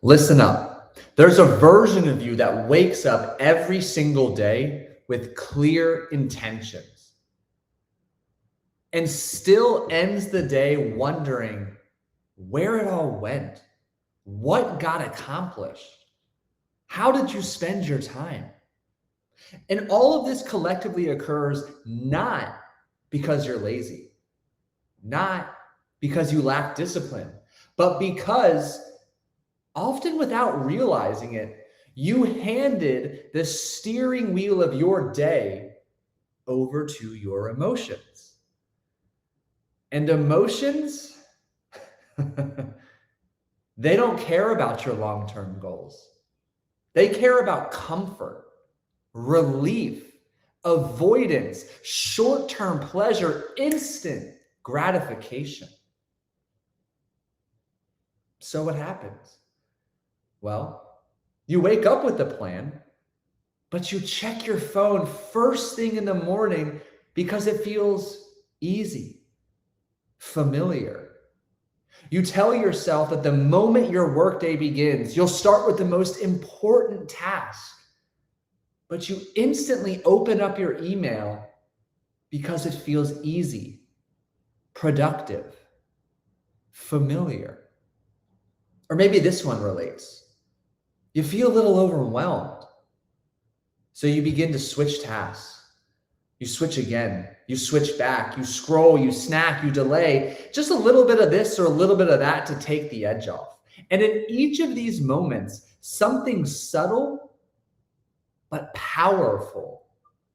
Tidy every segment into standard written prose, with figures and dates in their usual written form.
Listen up. There's a version of you that wakes up every single day with clear intentions and still ends the day wondering where it all went, what got accomplished, how did you spend your time? And all of this collectively occurs not because you're lazy, not because you lack discipline, but because often without realizing it, you handed the steering wheel of your day over to your emotions. And emotions, they don't care about your long-term goals. They care about comfort, relief, avoidance, short-term pleasure, instant gratification. So what happens? Well, you wake up with a plan, but you check your phone first thing in the morning because it feels easy, familiar. You tell yourself that the moment your workday begins, you'll start with the most important task, but you instantly open up your email because it feels easy, productive, familiar. Or maybe this one relates. You feel a little overwhelmed. So you begin to switch tasks. You switch again, you switch back, you scroll, you snack, you delay, just a little bit of this or a little bit of that to take the edge off. And in each of these moments, something subtle but powerful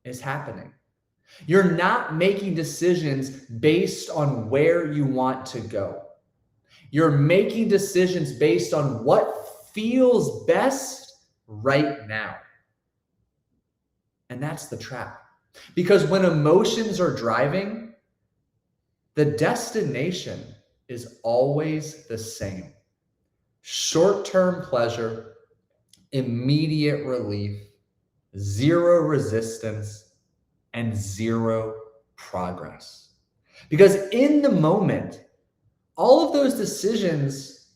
is happening. You're not making decisions based on where you want to go. You're making decisions based on what feels best right now. And that's the trap. Because when emotions are driving, the destination is always the same. Short-term pleasure, immediate relief, zero resistance, and zero progress. Because in the moment, all of those decisions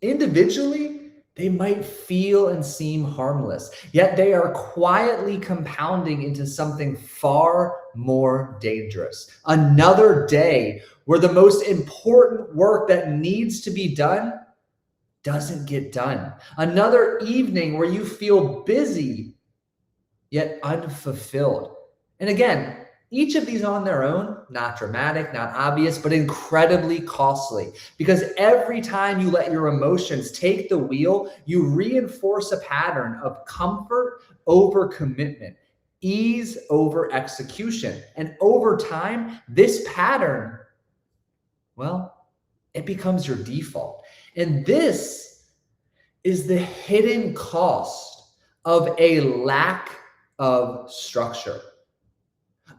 individually, they might feel and seem harmless, yet they are quietly compounding into something far more dangerous. Another day where the most important work that needs to be done doesn't get done. Another evening where you feel busy, yet unfulfilled. And again, each of these on their own, not dramatic, not obvious, but incredibly costly. Because every time you let your emotions take the wheel, you reinforce a pattern of comfort over commitment, ease over execution. And over time, this pattern, well, it becomes your default. And this is the hidden cost of a lack of structure.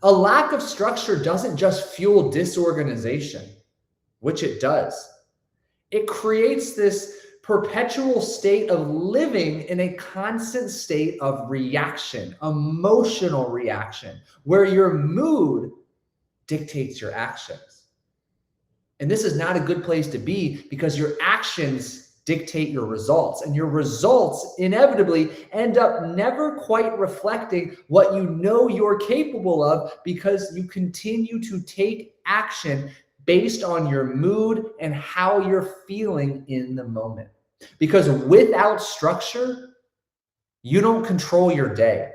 A lack of structure doesn't just fuel disorganization, which it does. It creates this perpetual state of living in a constant state of reaction, emotional reaction, where your mood dictates your actions. And this is not a good place to be because your actions dictate your results, and your results inevitably end up never quite reflecting what you know you're capable of because you continue to take action based on your mood and how you're feeling in the moment. Because without structure, you don't control your day.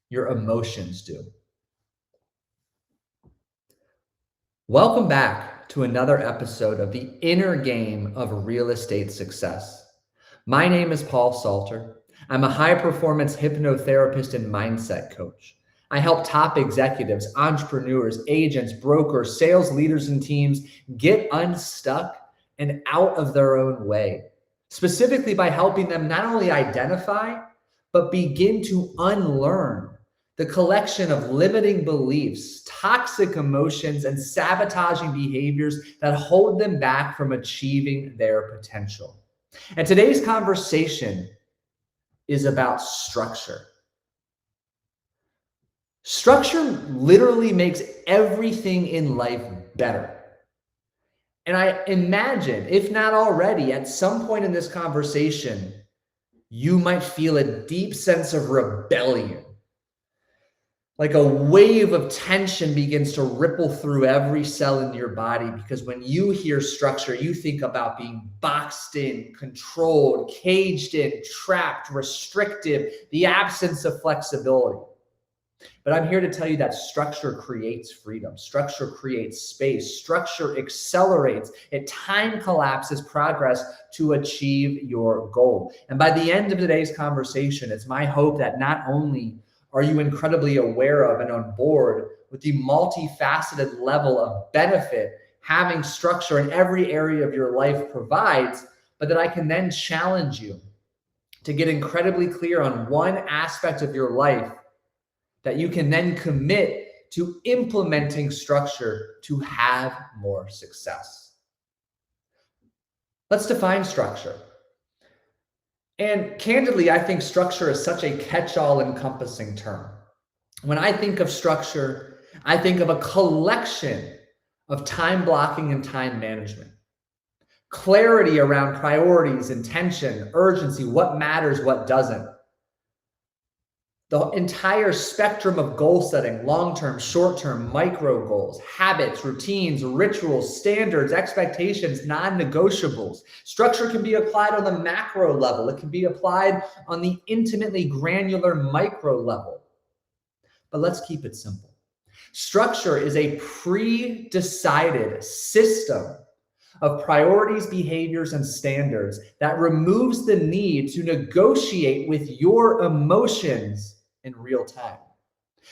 Your emotions do. Welcome back to another episode of the inner game of real estate success. My name is Paul Salter. I'm a high-performance hypnotherapist and mindset coach. I help top executives, entrepreneurs, agents, brokers, sales leaders, and teams get unstuck and out of their own way, specifically by helping them not only identify, but begin to unlearn the collection of limiting beliefs, toxic emotions, and sabotaging behaviors that hold them back from achieving their potential. And today's conversation is about structure. Structure literally makes everything in life better. And I imagine, if not already, at some point in this conversation, you might feel a deep sense of rebellion. Like a wave of tension begins to ripple through every cell in your body, because when you hear structure, you think about being boxed in, controlled, caged in, trapped, restrictive, the absence of flexibility. But I'm here to tell you that structure creates freedom. Structure creates space. Structure accelerates. It time collapses progress to achieve your goal. And by the end of today's conversation, it's my hope that not only are you incredibly aware of and on board with the multifaceted level of benefit having structure in every area of your life provides, but that I can then challenge you to get incredibly clear on one aspect of your life that you can then commit to implementing structure to have more success. Let's define structure. And candidly, I think structure is such a catch-all encompassing term. When I think of structure, I think of a collection of time blocking and time management. Clarity around priorities, intention, urgency, what matters, what doesn't. The entire spectrum of goal setting, long-term, short-term, micro goals, habits, routines, rituals, standards, expectations, non-negotiables. Structure can be applied on the macro level. It can be applied on the intimately granular micro level. But let's keep it simple. Structure is a pre-decided system of priorities, behaviors, and standards that removes the need to negotiate with your emotions in real time.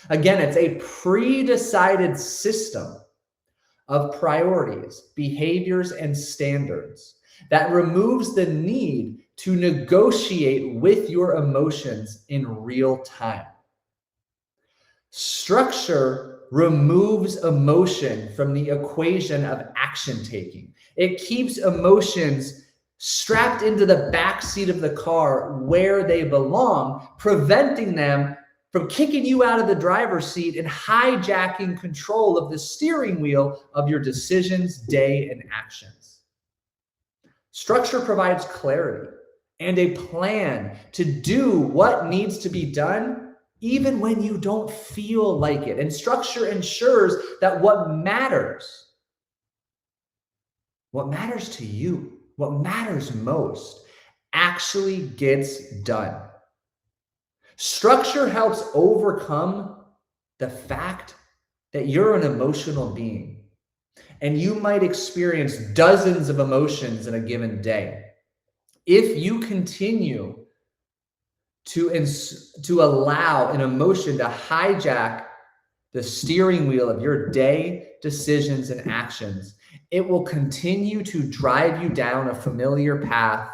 Again, it's a pre-decided system of priorities, behaviors, and standards that removes the need to negotiate with your emotions in real time. Structure removes emotion from the equation of action taking. It keeps emotions strapped into the back seat of the car where they belong, preventing them from kicking you out of the driver's seat and hijacking control of the steering wheel of your decisions, day, and actions. Structure provides clarity and a plan to do what needs to be done even when you don't feel like it. And structure ensures that what matters to you, what matters most, actually gets done. Structure helps overcome the fact that you're an emotional being and you might experience dozens of emotions in a given day. If you continue to allow an emotion to hijack the steering wheel of your day, decisions, and actions, it will continue to drive you down a familiar path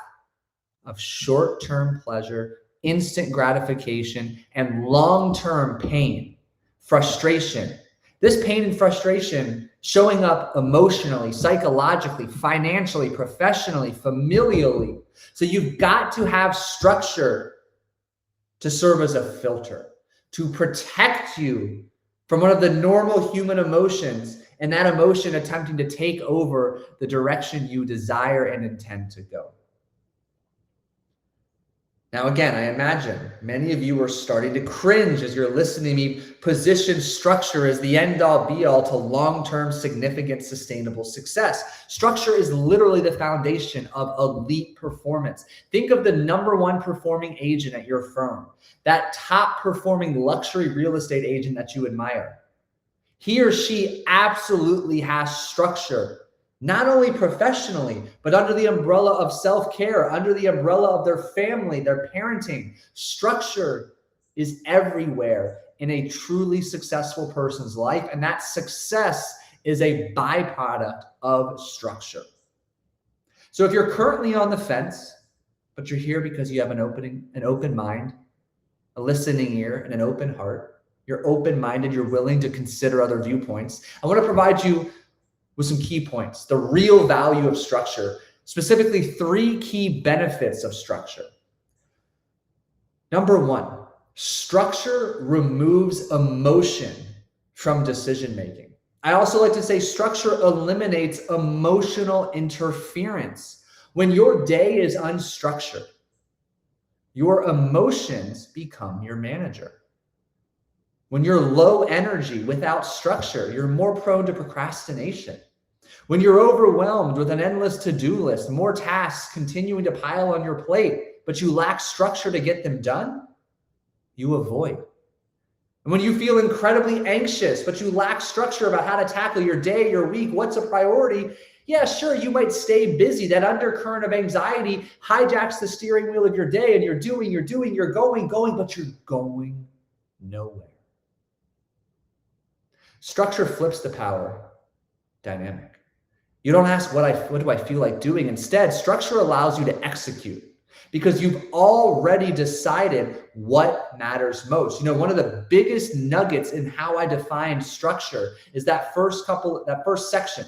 of short-term pleasure, instant gratification, and long-term pain, frustration. This pain and frustration showing up emotionally, psychologically, financially, professionally, familially. So you've got to have structure to serve as a filter, to protect you from one of the normal human emotions, and that emotion attempting to take over the direction you desire and intend to go. Now, again, I imagine many of you are starting to cringe as you're listening to me position structure as the end-all be-all to long-term, significant, sustainable success. Structure is literally the foundation of elite performance. Think of the number one performing agent at your firm, that top performing luxury real estate agent that you admire. He or she absolutely has structure. Not only professionally, but under the umbrella of self-care, under the umbrella of their family, their parenting. Structure is everywhere in a truly successful person's life, and that success is a byproduct of structure. So if you're currently on the fence, but you're here because you have an open mind, a listening ear, and an open heart, you're open-minded, you're willing to consider other viewpoints, I want to provide you with some key points, the real value of structure, specifically 3 key benefits of structure. Number 1, structure removes emotion from decision-making. I also like to say structure eliminates emotional interference. When your day is unstructured, your emotions become your manager. When you're low energy without structure, you're more prone to procrastination. When you're overwhelmed with an endless to-do list, more tasks continuing to pile on your plate, but you lack structure to get them done, you avoid. And when you feel incredibly anxious, but you lack structure about how to tackle your day, your week, what's a priority, yeah, sure, you might stay busy. That undercurrent of anxiety hijacks the steering wheel of your day, and you're going, but you're going nowhere. Structure flips the power dynamic. You don't ask, what do I feel like doing? Instead, structure allows you to execute because you've already decided what matters most. You know, one of the biggest nuggets in how I define structure is that first section.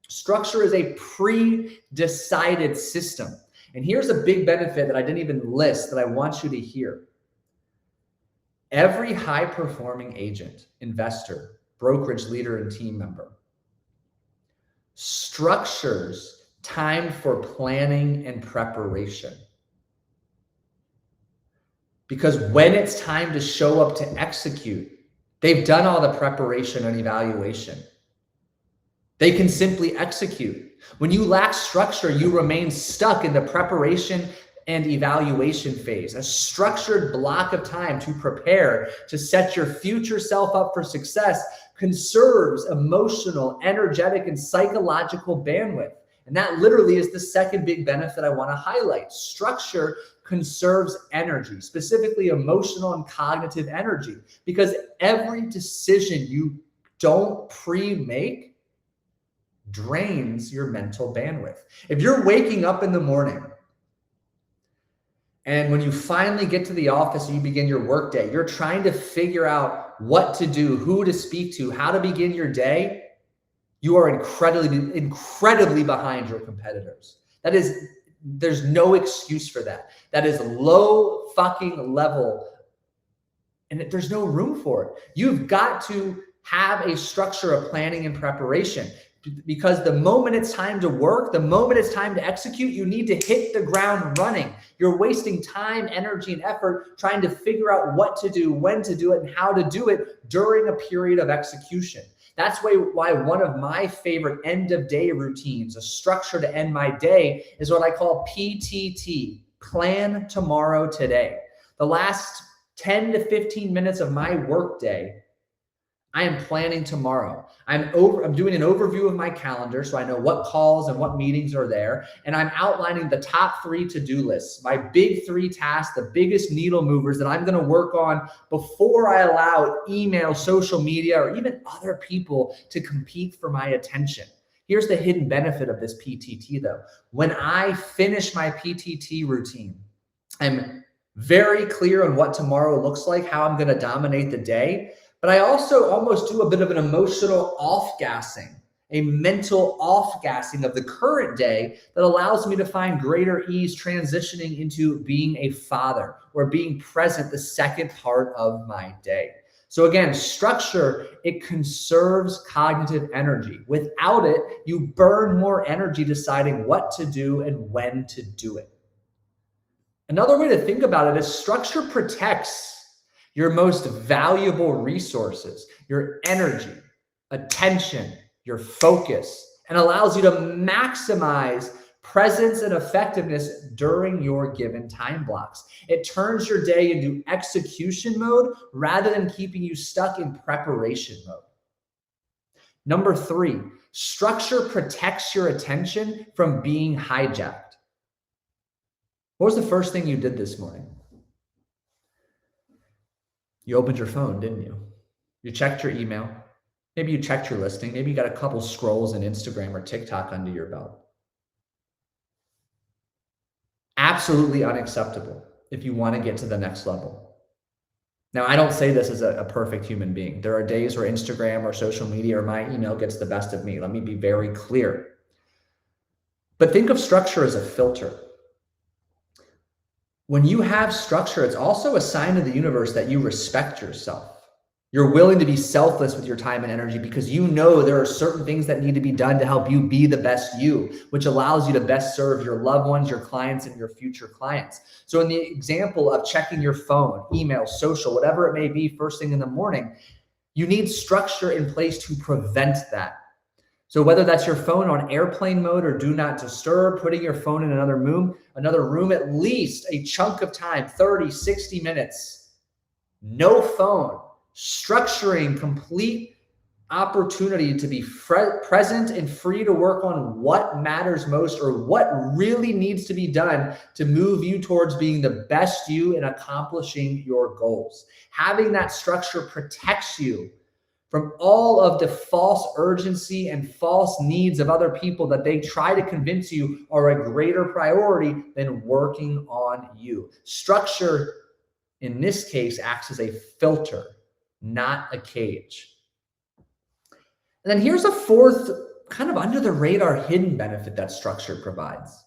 Structure is a pre-decided system. And here's a big benefit that I didn't even list that I want you to hear. Every high-performing agent, investor, brokerage leader, and team member structures time for planning and preparation. Because when it's time to show up to execute, they've done all the preparation and evaluation. They can simply execute. When you lack structure, you remain stuck in the preparation and evaluation phase, a structured block of time to prepare, to set your future self up for success, conserves emotional, energetic, and psychological bandwidth. And that literally is the second big benefit I want to highlight. Structure conserves energy, specifically emotional and cognitive energy, because every decision you don't pre-make drains your mental bandwidth. If you're waking up in the morning and when you finally get to the office and you begin your workday, you're trying to figure out what to do, who to speak to, how to begin your day, you are incredibly behind your competitors. There's no excuse for that. That is low fucking level, and there's no room for it. You've got to have a structure of planning and preparation, because the moment it's time to work, the moment it's time to execute, you need to hit the ground running. You're wasting time, energy, and effort trying to figure out what to do, when to do it, and how to do it during a period of execution. That's why one of my favorite end of day routines, a structure to end my day, is what I call PTT, plan tomorrow today. The last 10 to 15 minutes of my workday, I am planning tomorrow. I'm doing an overview of my calendar so I know what calls and what meetings are there. And I'm outlining the top 3 to-do lists, my big 3 tasks, the biggest needle movers that I'm going to work on before I allow email, social media, or even other people to compete for my attention. Here's the hidden benefit of this PTT though. When I finish my PTT routine, I'm very clear on what tomorrow looks like, how I'm going to dominate the day. But I also almost do a bit of an emotional off-gassing, a mental off-gassing of the current day that allows me to find greater ease transitioning into being a father or being present the second part of my day. So again, structure, it conserves cognitive energy. Without it, you burn more energy deciding what to do and when to do it. Another way to think about it is structure protects your most valuable resources, your energy, attention, your focus, and allows you to maximize presence and effectiveness during your given time blocks. It turns your day into execution mode rather than keeping you stuck in preparation mode. Number 3, structure protects your attention from being hijacked. What was the first thing you did this morning? You opened your phone, didn't you? You checked your email. Maybe you checked your listing. Maybe you got a couple scrolls in Instagram or TikTok under your belt. Absolutely unacceptable if you want to get to the next level. Now, I don't say this as a perfect human being. There are days where Instagram or social media or my email gets the best of me. Let me be very clear. But think of structure as a filter. When you have structure, it's also a sign of the universe that you respect yourself. You're willing to be selfless with your time and energy because you know there are certain things that need to be done to help you be the best you, which allows you to best serve your loved ones, your clients, and your future clients. So in the example of checking your phone, email, social, whatever it may be first thing in the morning, you need structure in place to prevent that. So whether that's your phone on airplane mode or do not disturb, putting your phone in another room, at least a chunk of time, 30, 60 minutes, no phone, structuring complete opportunity to be present and free to work on what matters most or what really needs to be done to move you towards being the best you and accomplishing your goals. Having that structure protects you from all of the false urgency and false needs of other people that they try to convince you are a greater priority than working on you. Structure, in this case, acts as a filter, not a cage. And then here's a fourth kind of under the radar hidden benefit that structure provides.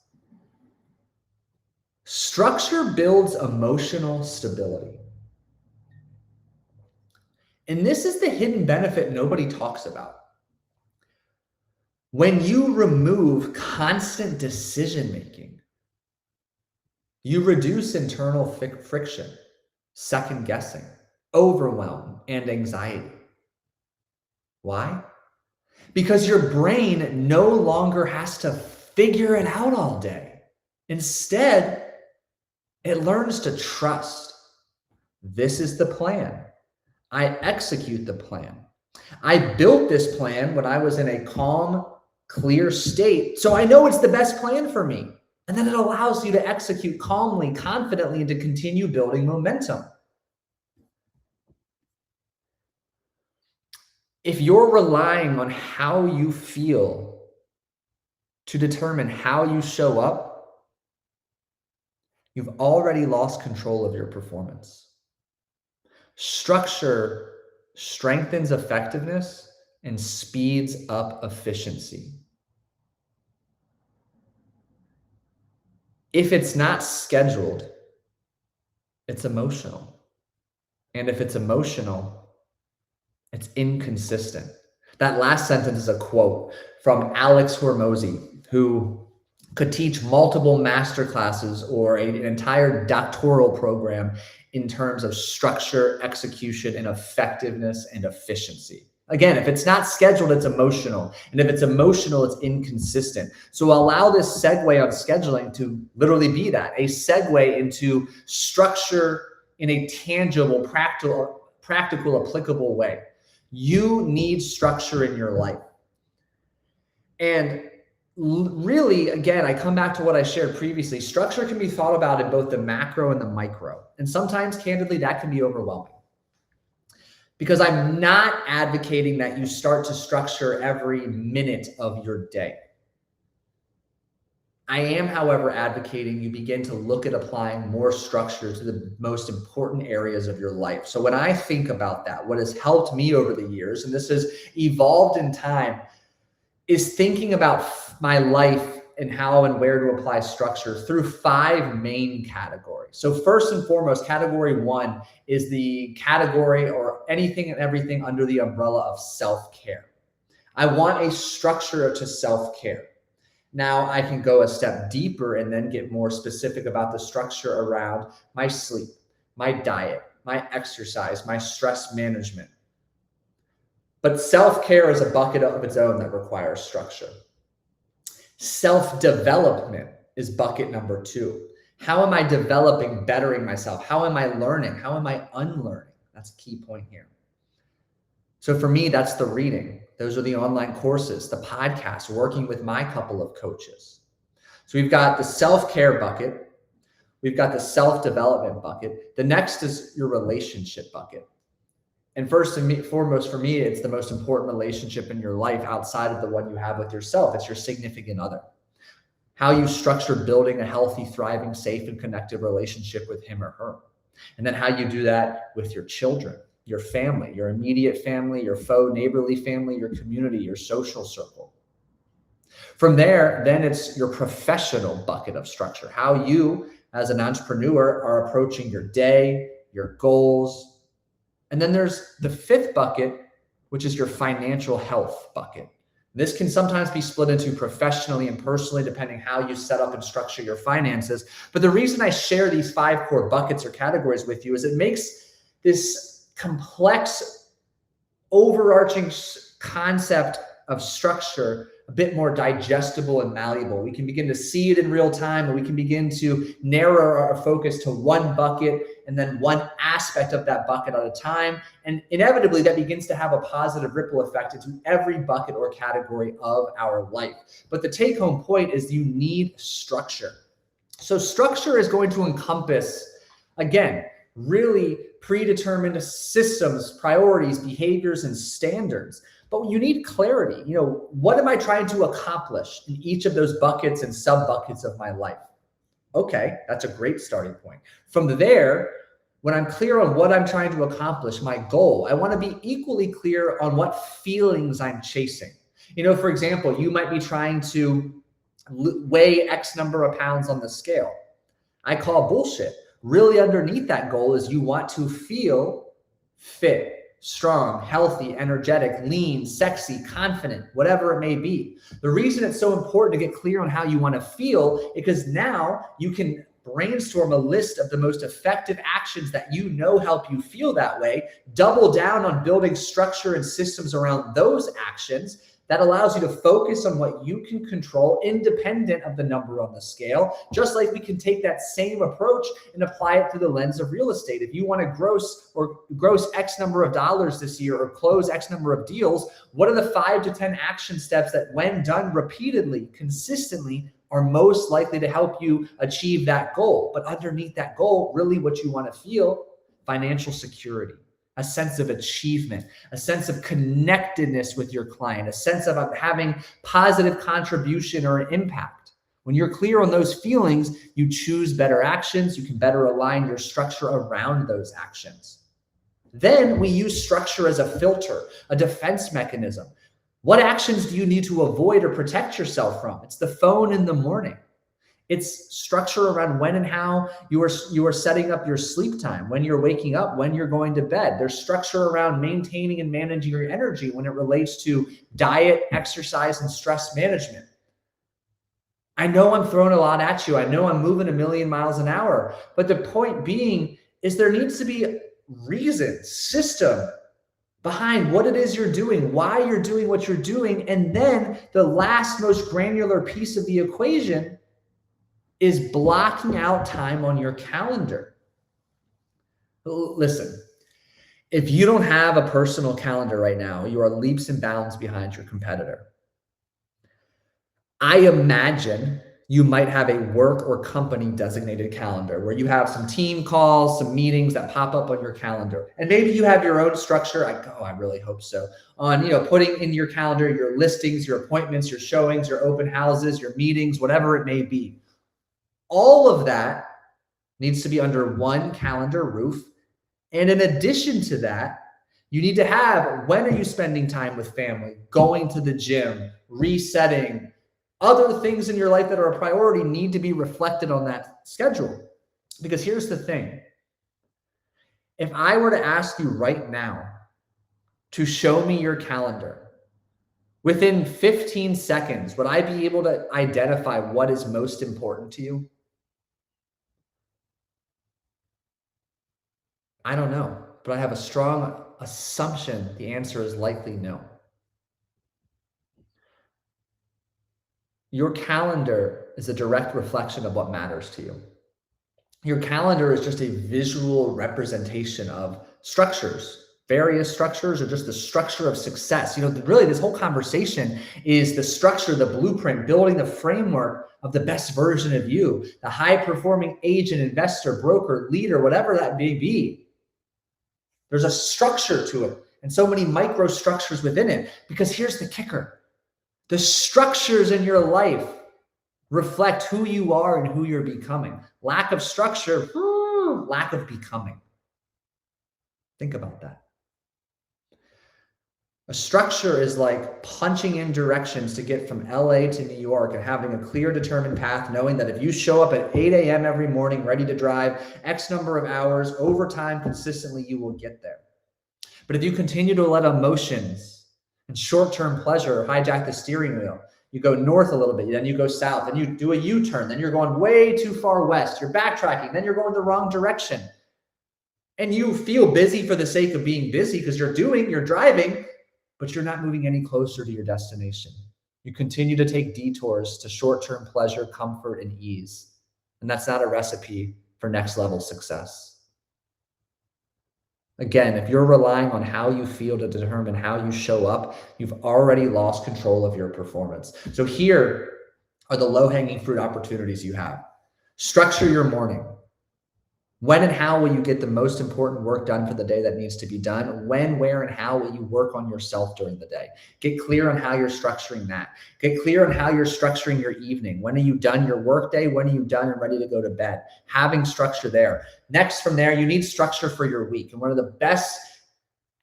Structure builds emotional stability. And this is the hidden benefit nobody talks about. When you remove constant decision making, you reduce internal friction, second guessing, overwhelm, and anxiety. Why? Because your brain no longer has to figure it out all day. Instead, it learns to trust. This is the plan. I execute the plan. I built this plan when I was in a calm, clear state, so I know it's the best plan for me. And then it allows you to execute calmly, confidently, and to continue building momentum. If you're relying on how you feel to determine how you show up, you've already lost control of your performance. Structure strengthens effectiveness and speeds up efficiency. If it's not scheduled, it's emotional. And if it's emotional, it's inconsistent. That last sentence is a quote from Alex Hormozy, who could teach multiple master classes or an entire doctoral program in terms of structure, execution, and effectiveness and efficiency. Again, if it's not scheduled, it's emotional. And if it's emotional, it's inconsistent. So allow this segue on scheduling to literally be that, a segue into structure in a tangible, practical, applicable way. You need structure in your life. And really, again, I come back to what I shared previously. Structure can be thought about in both the macro and the micro. And sometimes, candidly, that can be overwhelming. Because I'm not advocating that you start to structure every minute of your day. I am, however, advocating you begin to look at applying more structure to the most important areas of your life. So when I think about that, what has helped me over the years, and this has evolved in time, is thinking about my life and how and where to apply structure through 5 main categories. So first and foremost, category 1 is the category or anything and everything under the umbrella of self-care. I want a structure to self-care. Now I can go a step deeper and then get more specific about the structure around my sleep, my diet, my exercise, my stress management. But self-care is a bucket of its own that requires structure. Self-development is bucket number 2. How am I developing, bettering myself? How am I learning? How am I unlearning? That's a key point here. So for me, that's the reading. Those are the online courses, the podcasts, working with my couple of coaches. So we've got the self-care bucket. We've got the self-development bucket. The next is your relationship bucket. And first and foremost, for me, it's the most important relationship in your life outside of the one you have with yourself. It's your significant other. How you structure building a healthy, thriving, safe, and connected relationship with him or her. And then how you do that with your children, your family, your immediate family, your faux neighborly family, your community, your social circle. From there, then it's your professional bucket of structure. How you, as an entrepreneur, are approaching your day, your goals, And then there's the fifth bucket, which is your financial health bucket. This can sometimes be split into professionally and personally, depending how you set up and structure your finances. But the reason I share these 5 core buckets or categories with you is it makes this complex, overarching concept of structure a bit more digestible and malleable. We can begin to see it in real time, and we can begin to narrow our focus to one bucket and then one aspect of that bucket at a time. And inevitably, that begins to have a positive ripple effect into every bucket or category of our life. But the take-home point is you need structure. So structure is going to encompass, again, really predetermined systems, priorities, behaviors, and standards. But you need clarity. What am I trying to accomplish in each of those buckets and sub buckets of my life? Okay, that's a great starting point. From there, when I'm clear on what I'm trying to accomplish, my goal, I want to be equally clear on what feelings I'm chasing. For example, you might be trying to weigh X number of pounds on the scale. I call bullshit. Really underneath that goal is you want to feel fit, strong, healthy, energetic, lean, sexy, confident, whatever it may be. The reason it's so important to get clear on how you want to feel is because now you can brainstorm a list of the most effective actions that help you feel that way, double down on building structure and systems around those actions. That allows you to focus on what you can control independent of the number on the scale, just like we can take that same approach and apply it through the lens of real estate. If you want to gross X number of dollars this year or close X number of deals, what are the 5 to 10 action steps that, when done repeatedly, consistently, are most likely to help you achieve that goal? But underneath that goal, really what you want to feel, financial security, a sense of achievement, a sense of connectedness with your client, a sense of having positive contribution or impact. When you're clear on those feelings, you choose better actions. You can better align your structure around those actions. Then we use structure as a filter, a defense mechanism. What actions do you need to avoid or protect yourself from? It's the phone in the morning. It's structure around when and how you are setting up your sleep time, when you're waking up, when you're going to bed. There's structure around maintaining and managing your energy when it relates to diet, exercise, and stress management. I know I'm throwing a lot at you. I know I'm moving a million miles an hour. But the point being is there needs to be reason, system behind what it is you're doing, why you're doing what you're doing. And then the last most granular piece of the equation is blocking out time on your calendar. Listen, if you don't have a personal calendar right now, you are leaps and bounds behind your competitor. I imagine you might have a work or company designated calendar where you have some team calls, some meetings that pop up on your calendar. And maybe you have your own structure. I really hope so. On, putting in your calendar, your listings, your appointments, your showings, your open houses, your meetings, whatever it may be. All of that needs to be under one calendar roof. And in addition to that, you need to have, when are you spending time with family, going to the gym, resetting, other things in your life that are a priority need to be reflected on that schedule. Because here's the thing. If I were to ask you right now to show me your calendar, within 15 seconds, would I be able to identify what is most important to you? I don't know, but I have a strong assumption the answer is likely no. Your calendar is a direct reflection of what matters to you. Your calendar is just a visual representation of structures, various structures, or just the structure of success. Really this whole conversation is the structure, the blueprint, building the framework of the best version of you, the high-performing agent, investor, broker, leader, whatever that may be. There's a structure to it and so many micro structures within it, because here's the kicker. The structures in your life reflect who you are and who you're becoming. Lack of structure, lack of becoming. Think about that. A structure is like punching in directions to get from LA to New York and having a clear, determined path, knowing that if you show up at 8 a.m. every morning, ready to drive X number of hours over time consistently, you will get there. But if you continue to let emotions and short-term pleasure hijack the steering wheel, you go north a little bit, then you go south, then you do a U-turn, then you're going way too far west, you're backtracking, then you're going the wrong direction. And you feel busy for the sake of being busy because you're driving, but you're not moving any closer to your destination. You continue to take detours to short-term pleasure, comfort, and ease. And that's not a recipe for next level success. Again, if you're relying on how you feel to determine how you show up, you've already lost control of your performance. So here are the low-hanging fruit opportunities you have. Structure your morning. When and how will you get the most important work done for the day that needs to be done? When, where, and how will you work on yourself during the day? Get clear on how you're structuring that. Get clear on how you're structuring your evening. When are you done your work day? When are you done and ready to go to bed? Having structure there. Next from there, you need structure for your week. And one of the best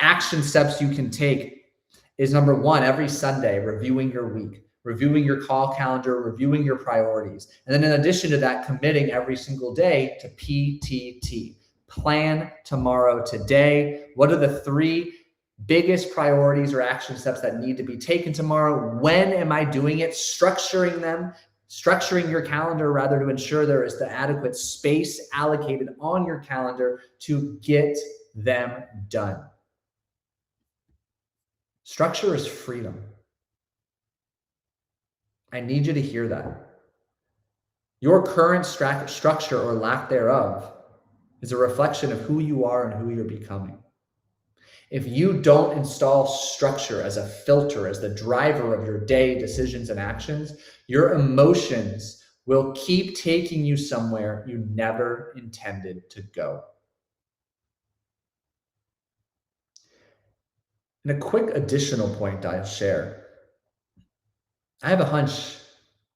action steps you can take is number one, every Sunday, reviewing your week, reviewing your call calendar, reviewing your priorities. And then in addition to that, committing every single day to PTT. Plan tomorrow, today. What are the 3 biggest priorities or action steps that need to be taken tomorrow? When am I doing it? Structuring them, structuring your calendar rather to ensure there is the adequate space allocated on your calendar to get them done. Structure is freedom. I need you to hear that. Your current structure or lack thereof is a reflection of who you are and who you're becoming. If you don't install structure as a filter, as the driver of your day, decisions, and actions, your emotions will keep taking you somewhere you never intended to go. And a quick additional point I'll share. I have a hunch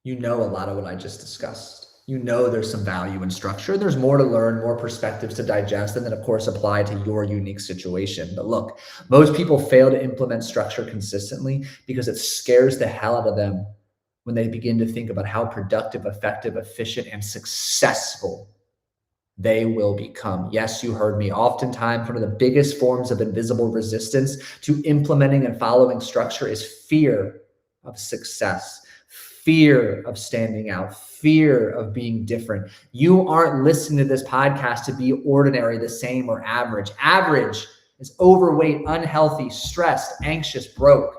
you know a lot of what I just discussed. You know there's some value in structure. There's more to learn, more perspectives to digest, and then, of course, apply to your unique situation. But look, most people fail to implement structure consistently because it scares the hell out of them when they begin to think about how productive, effective, efficient, and successful they will become. Yes, you heard me. Oftentimes, one of the biggest forms of invisible resistance to implementing and following structure is fear of success, fear of standing out, fear of being different. You aren't listening to this podcast to be ordinary, the same, or average. Average is overweight, unhealthy, stressed, anxious, broke.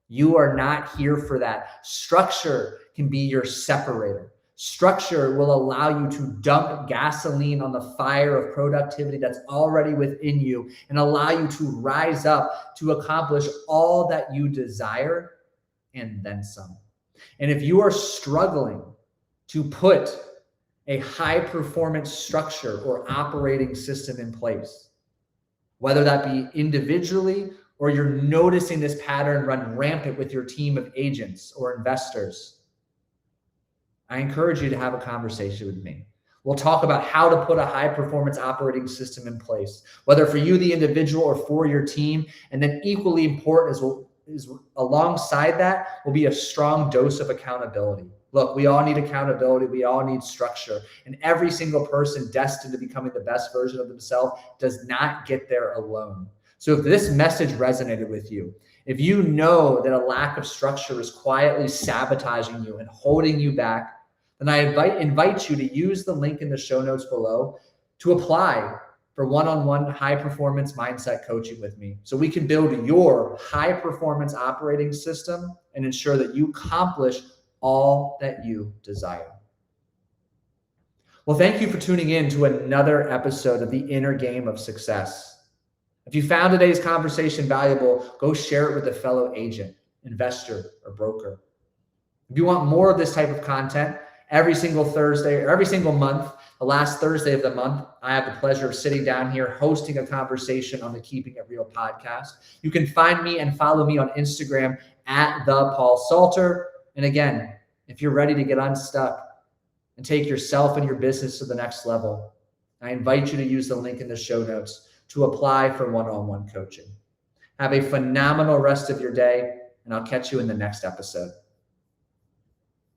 You are not here for that. Structure can be your separator. Structure will allow you to dump gasoline on the fire of productivity that's already within you and allow you to rise up to accomplish all that you desire and then some. And if you are struggling to put a high performance structure or operating system in place, whether that be individually or you're noticing this pattern run rampant with your team of agents or investors, I encourage you to have a conversation with me. We'll talk about how to put a high performance operating system in place, whether for you, the individual, or for your team. And then equally important is alongside that will be a strong dose of accountability. Look, we all need accountability. We all need structure. And every single person destined to becoming the best version of themselves does not get there alone. So if this message resonated with you, if you know that a lack of structure is quietly sabotaging you and holding you back, then I invite you to use the link in the show notes below to apply for one-on-one high-performance mindset coaching with me so we can build your high-performance operating system and ensure that you accomplish all that you desire. Well, thank you for tuning in to another episode of the Inner Game of Success. If you found today's conversation valuable, go share it with a fellow agent, investor, or broker. If you want more of this type of content, every single Thursday or every single month, the last Thursday of the month, I have the pleasure of sitting down here hosting a conversation on the Keeping It Real podcast. You can find me and follow me on Instagram at the Paul Salter. And again, if you're ready to get unstuck and take yourself and your business to the next level, I invite you to use the link in the show notes to apply for one-on-one coaching. Have a phenomenal rest of your day, and I'll catch you in the next episode.